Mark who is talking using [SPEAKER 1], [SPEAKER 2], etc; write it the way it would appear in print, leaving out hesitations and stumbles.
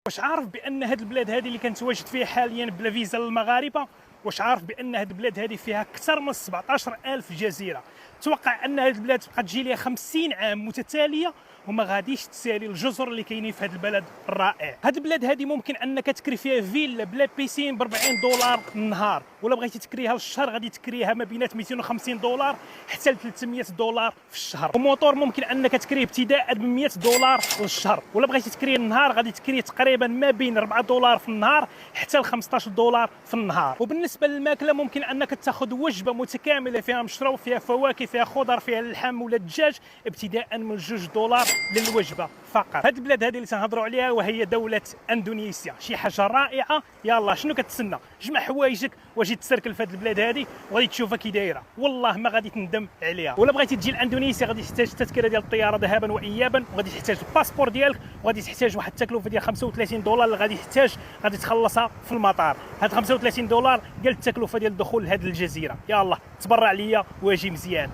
[SPEAKER 1] واش عارف بان هاد البلاد هذه اللي كنتواجد فيها حاليا بلا فيزا للمغاربه؟ واش عارف بان هاد البلاد هذه فيها اكثر من 17000 جزيره؟ توقع ان هاد البلاد تبقى تجي ليها 50 عام متتاليه وما غاديش تسالي الجزر اللي كاينين في هذا البلد الرائع. هاد البلاد هذه ممكن انك تكري فيها فيلا بلا بيسين ب 40 دولار النهار، ولا بغيتي تكريها للشهر غادي تكريها ما بين 250 دولار حتى ل 300 دولار في الشهر. وموتور ممكن انك تكريه ابتداء ب 100 دولار للشهر، ولا بغيتي تكريه النهار غادي تكريه تقريبا ما بين 4 دولار في النهار حتى ل 15 دولار في النهار. وبالنسبه للماكله ممكن انك تاخذ وجبه متكامله فيها مشروب، فيها فواكه، فيها خضر، فيها اللحم ولا الدجاج ابتداء من 2 دولار للوجبه فقط. هاد البلاد هذه اللي تنهضروا عليها وهي دوله اندونيسيا، شي حاجه رائعه. يلا شنو كتسنى؟ جمع حوايجك واجي تسركل في هاد البلاد هذه وغادي تشوفها كي دايره، والله ما غادي تندم عليها. ولا بغيتي تجي لاندونيسيا غادي تحتاج التذكره ديال الطياره ذهابا وايابا، وغادي تحتاج الباسبور ديالك، وغادي تحتاج واحد التكلفه ديال 35 دولار اللي غادي تخلصها في المطار. هاد 35 دولار ديال التكلفه ديال الدخول لهاد الجزيره. يلا تبرع ليا واجي مزيان.